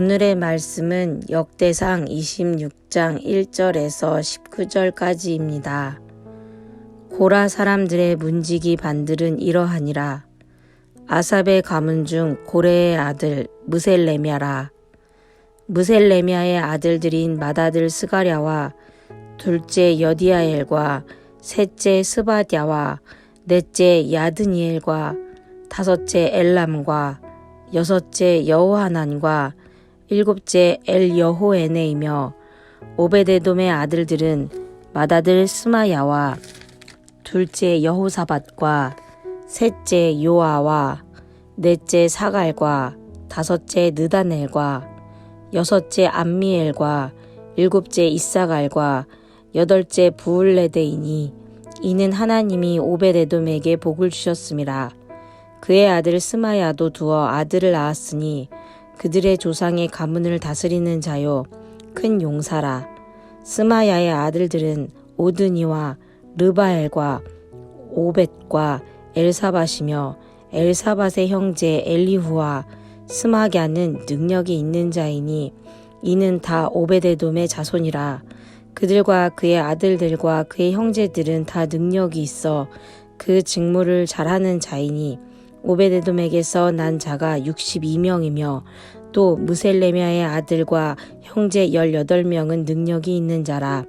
오늘의 말씀은 역대상 26장 1절에서 19절까지입니다. 고라 사람들의 문지기 반들은 이러하니라. 아삽의 가문 중 고레의 아들 무셀레미아라. 무셀레미아의 아들들인 맏아들 스가랴와 둘째 여디아엘과 셋째 스바랴와 넷째 야드니엘과 다섯째 엘람과 여섯째 여호하난과 일곱째 엘여호에네이며 오베데돔의 아들들은 맏아들 스마야와 둘째 여호사밧과 셋째 요아와 넷째 사갈과 다섯째 느다넬과 여섯째 암미엘과 일곱째 이사갈과 여덟째 부울레데이니 이는 하나님이 오베데돔에게 복을 주셨음이라. 그의 아들 스마야도 두어 아들을 낳았으니 그들의 조상의 가문을 다스리는 자요 큰 용사라. 스마야의 아들들은 오드니와 르바엘과 오벳과 엘사밧이며 엘사밧의 형제 엘리후와 스마갸는 능력이 있는 자이니 이는 다 오베데돔의 자손이라. 그들과 그의 아들들과 그의 형제들은 다 능력이 있어 그 직무를 잘하는 자이니 오베데돔에게서 난 자가 62명이며 또 무셀레미아의 아들과 형제 18명은 능력이 있는 자라.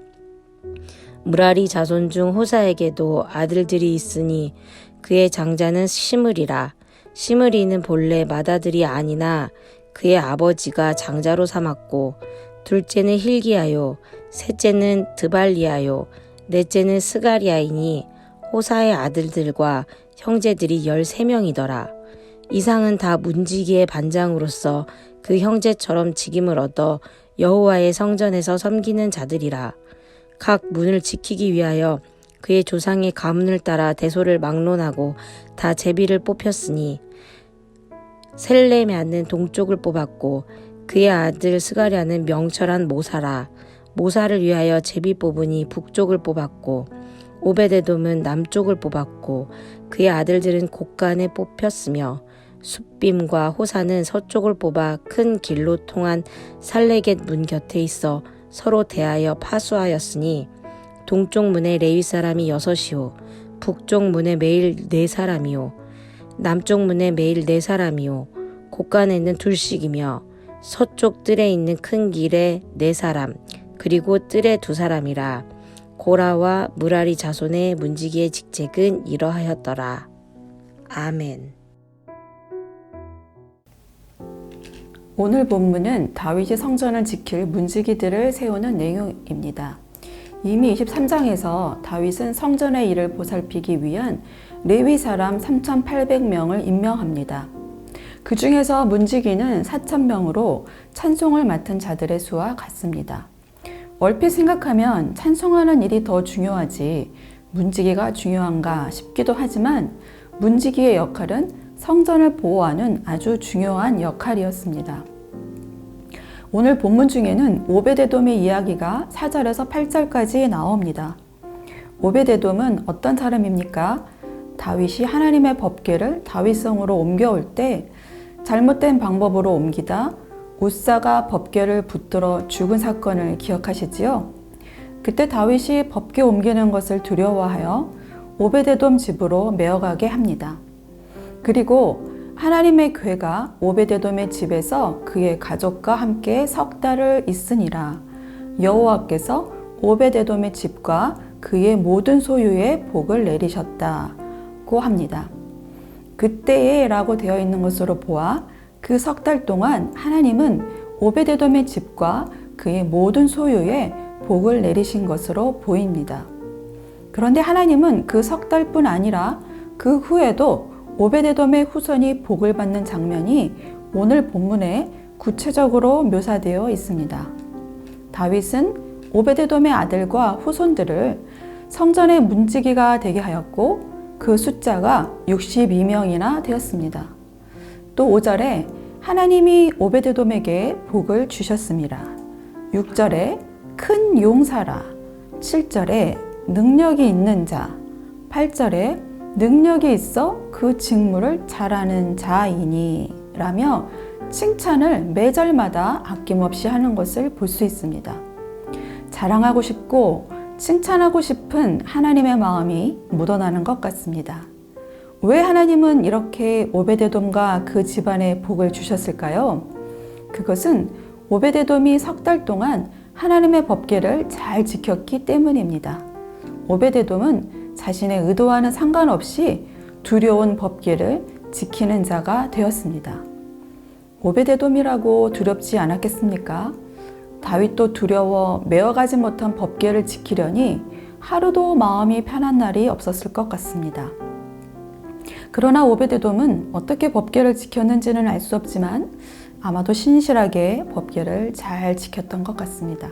무라리 자손 중 호사에게도 아들들이 있으니 그의 장자는 시므리라. 시므리는 본래 맏아들이 아니나 그의 아버지가 장자로 삼았고 둘째는 힐기야요 셋째는 드발리야요 넷째는 스가리아이니 호사의 아들들과 형제들이 13명이더라. 이상은 다 문지기의 반장으로서 그 형제처럼 직임을 얻어 여호와의 성전에서 섬기는 자들이라. 각 문을 지키기 위하여 그의 조상의 가문을 따라 대소를 막론하고 다 제비를 뽑혔으니 셀레미아는 동쪽을 뽑았고 그의 아들 스가랴는 명철한 모사라. 모사를 위하여 제비 뽑으니 북쪽을 뽑았고 오베데돔은 남쪽을 뽑았고 그의 아들들은 곳간에 뽑혔으며 숫빔과 호사는 서쪽을 뽑아 큰 길로 통한 살레겟 문 곁에 있어 서로 대하여 파수하였으니 동쪽 문에 레위 사람이 6이요 북쪽 문에 매일 4사람이요 남쪽 문에 매일 4사람이요 곳간에는 2씩이며 서쪽 뜰에 있는 큰 길에 4사람 그리고 뜰에 2사람이라. 고라와 무라리 자손의 문지기의 직책은 이러하였더라. 아멘. 오늘 본문은 다윗이 성전을 지킬 문지기들을 세우는 내용입니다. 이미 23장에서 다윗은 성전의 일을 보살피기 위한 레위 사람 3,800명을 임명합니다. 그 중에서 문지기는 4,000명으로 찬송을 맡은 자들의 수와 같습니다. 얼핏 생각하면 찬송하는 일이 더 중요하지 문지기가 중요한가 싶기도 하지만 문지기의 역할은 성전을 보호하는 아주 중요한 역할이었습니다. 오늘 본문 중에는 오베데돔의 이야기가 4절에서 8절까지 나옵니다. 오베데돔은 어떤 사람입니까? 다윗이 하나님의 법궤를 다윗성으로 옮겨올 때 잘못된 방법으로 옮기다 우사가 법궤를 붙들어 죽은 사건을 기억하시지요? 그때 다윗이 법궤 옮기는 것을 두려워하여 오베데돔 집으로 메어가게 합니다. 그리고 하나님의 궤가 오베데돔의 집에서 그의 가족과 함께 석 달을 있으니라. 여호와께서 오베데돔의 집과 그의 모든 소유에 복을 내리셨다고 합니다. 그때에 라고 되어 있는 것으로 보아 그 석 달 동안 하나님은 오베데돔의 집과 그의 모든 소유에 복을 내리신 것으로 보입니다. 그런데 하나님은 그 석 달뿐 아니라 그 후에도 오베데돔의 후손이 복을 받는 장면이 오늘 본문에 구체적으로 묘사되어 있습니다. 다윗은 오베데돔의 아들과 후손들을 성전의 문지기가 되게 하였고 그 숫자가 62명이나 되었습니다. 또 5절에 하나님이 오베데돔에게 복을 주셨습니다. 6절에 큰 용사라, 7절에 능력이 있는 자, 8절에 능력이 있어 그 직무를 잘하는 자이니 라며 칭찬을 매절마다 아낌없이 하는 것을 볼 수 있습니다. 자랑하고 싶고 칭찬하고 싶은 하나님의 마음이 묻어나는 것 같습니다. 왜 하나님은 이렇게 오베데돔과 그 집안에 복을 주셨을까요? 그것은 오베데돔이 3달 동안 하나님의 법궤를 잘 지켰기 때문입니다. 오베데돔은 자신의 의도와는 상관없이 두려운 법궤를 지키는 자가 되었습니다. 오베데돔이라고 두렵지 않았겠습니까? 다윗도 두려워 메어가지 못한 법궤를 지키려니 하루도 마음이 편한 날이 없었을 것 같습니다. 그러나 오베데돔은 어떻게 법궤를 지켰는지는 알 수 없지만 아마도 신실하게 법궤를 잘 지켰던 것 같습니다.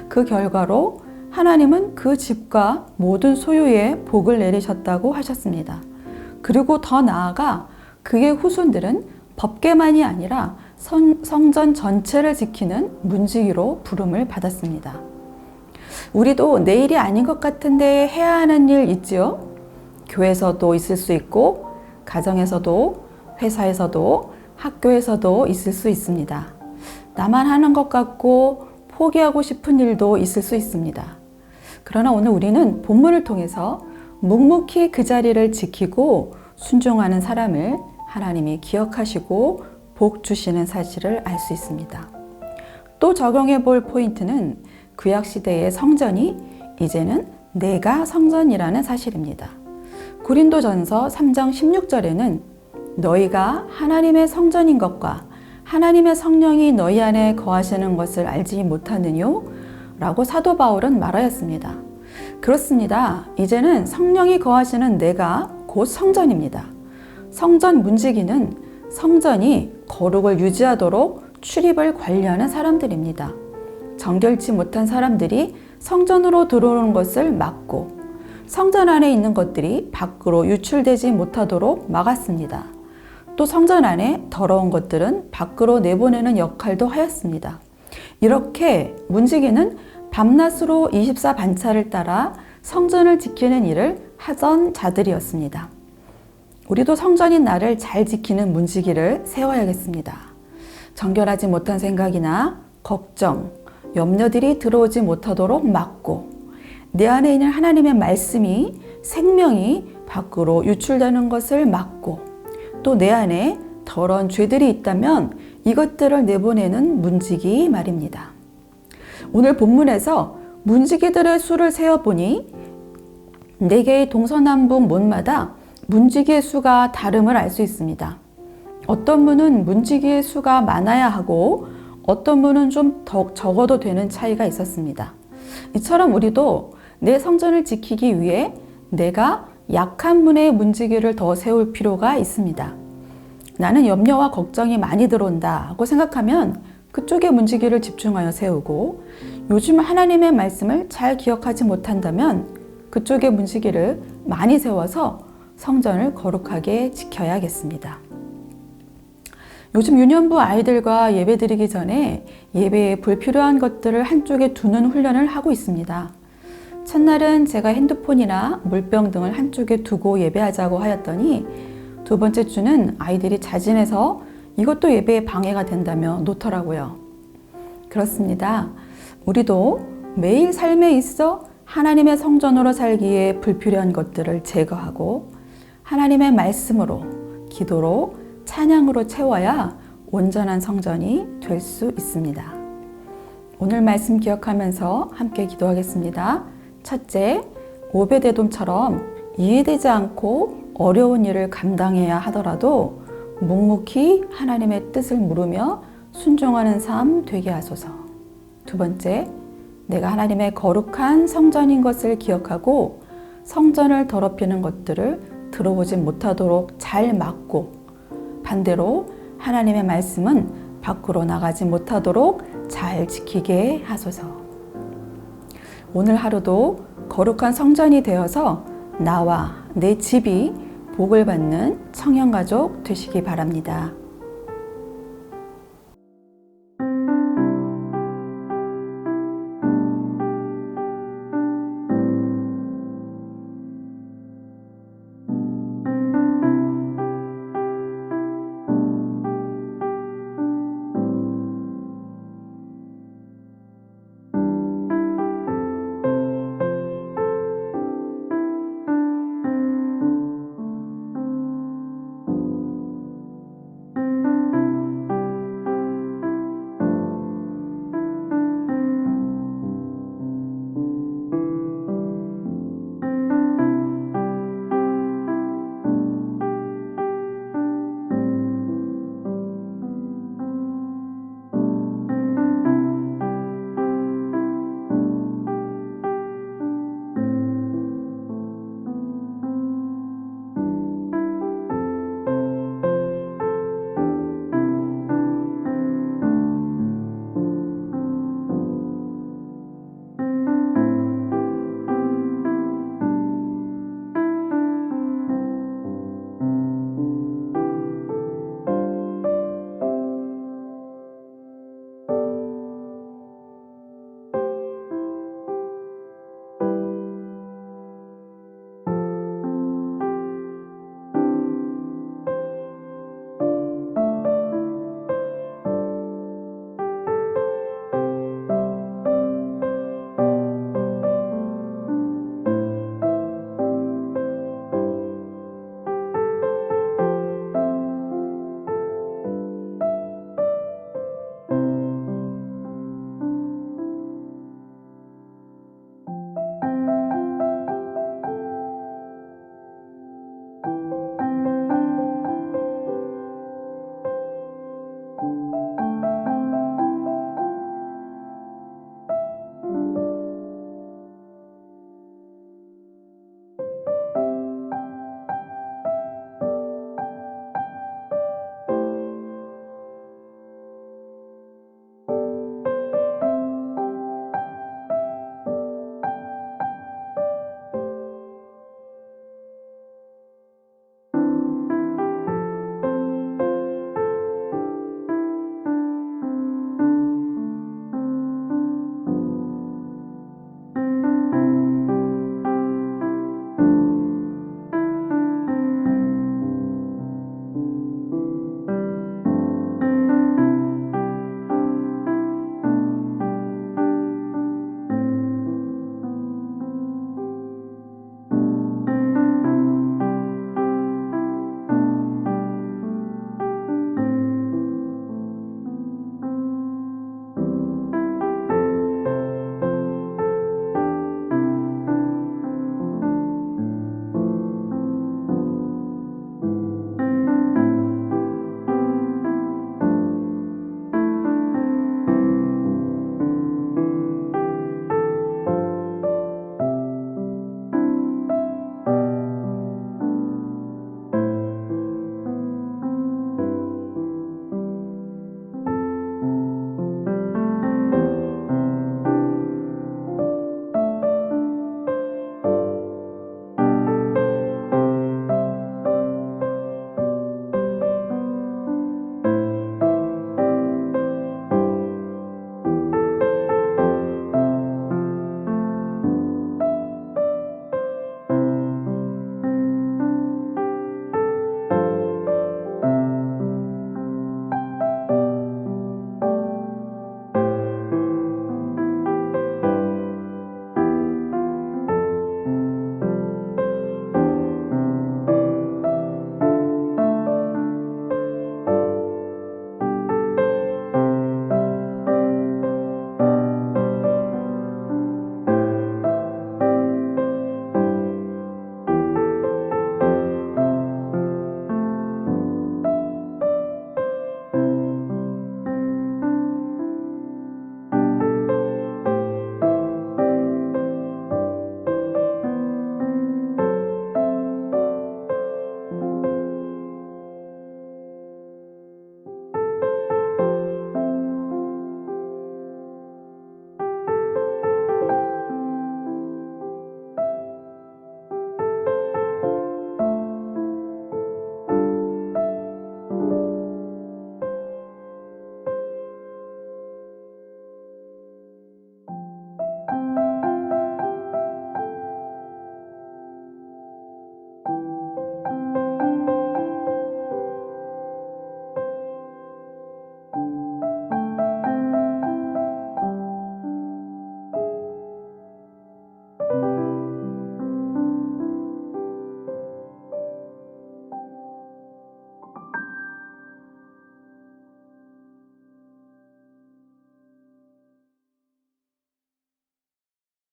그 결과로 하나님은 그 집과 모든 소유에 복을 내리셨다고 하셨습니다. 그리고 더 나아가 그의 후손들은 법궤만이 아니라 성전 전체를 지키는 문지기로 부름을 받았습니다. 우리도 내일이 아닌 것 같은데 해야 하는 일 있지요? 교회에서도 있을 수 있고 가정에서도 회사에서도 학교에서도 있을 수 있습니다. 나만 하는 것 같고 포기하고 싶은 일도 있을 수 있습니다. 그러나 오늘 우리는 본문을 통해서 묵묵히 그 자리를 지키고 순종하는 사람을 하나님이 기억하시고 복 주시는 사실을 알 수 있습니다. 또 적용해 볼 포인트는 구약시대의 성전이 이제는 내가 성전이라는 사실입니다. 고린도전서 3장 16절에는 너희가 하나님의 성전인 것과 하나님의 성령이 너희 안에 거하시는 것을 알지 못하느뇨? 라고 사도 바울은 말하였습니다. 그렇습니다. 이제는 성령이 거하시는 내가 곧 성전입니다. 성전 문지기는 성전이 거룩을 유지하도록 출입을 관리하는 사람들입니다. 정결치 못한 사람들이 성전으로 들어오는 것을 막고 성전 안에 있는 것들이 밖으로 유출되지 못하도록 막았습니다. 또 성전 안에 더러운 것들은 밖으로 내보내는 역할도 하였습니다. 이렇게 문지기는 밤낮으로 24반차를 따라 성전을 지키는 일을 하던 자들이었습니다. 우리도 성전인 나를 잘 지키는 문지기를 세워야겠습니다. 정결하지 못한 생각이나 걱정, 염려들이 들어오지 못하도록 막고 내 안에 있는 하나님의 말씀이 생명이 밖으로 유출되는 것을 막고 또 내 안에 더러운 죄들이 있다면 이것들을 내보내는 문지기 말입니다. 오늘 본문에서 문지기들의 수를 세어보니 4개의 동서남북 문마다 문지기의 수가 다름을 알 수 있습니다. 어떤 문은 문지기의 수가 많아야 하고 어떤 문은 좀 더 적어도 되는 차이가 있었습니다. 이처럼 우리도 내 성전을 지키기 위해 내가 약한 문의 문지기를 더 세울 필요가 있습니다. 나는 염려와 걱정이 많이 들어온다 하고 생각하면 그쪽에 문지기를 집중하여 세우고 요즘 하나님의 말씀을 잘 기억하지 못한다면 그쪽에 문지기를 많이 세워서 성전을 거룩하게 지켜야겠습니다. 요즘 유년부 아이들과 예배 드리기 전에 예배에 불필요한 것들을 한쪽에 두는 훈련을 하고 있습니다. 첫날은 제가 핸드폰이나 물병 등을 한쪽에 두고 예배하자고 하였더니 두 번째 주는 아이들이 자진해서 이것도 예배에 방해가 된다며 놓더라고요. 그렇습니다. 우리도 매일 삶에 있어 하나님의 성전으로 살기에 불필요한 것들을 제거하고 하나님의 말씀으로, 기도로, 찬양으로 채워야 온전한 성전이 될 수 있습니다. 오늘 말씀 기억하면서 함께 기도하겠습니다. 첫째, 오베데돔처럼 이해되지 않고 어려운 일을 감당해야 하더라도 묵묵히 하나님의 뜻을 물으며 순종하는 삶 되게 하소서. 두 번째, 내가 하나님의 거룩한 성전인 것을 기억하고 성전을 더럽히는 것들을 들어오지 못하도록 잘 막고 반대로 하나님의 말씀은 밖으로 나가지 못하도록 잘 지키게 하소서. 오늘 하루도 거룩한 성전이 되어서 나와 내 집이 복을 받는 청년가족 되시기 바랍니다.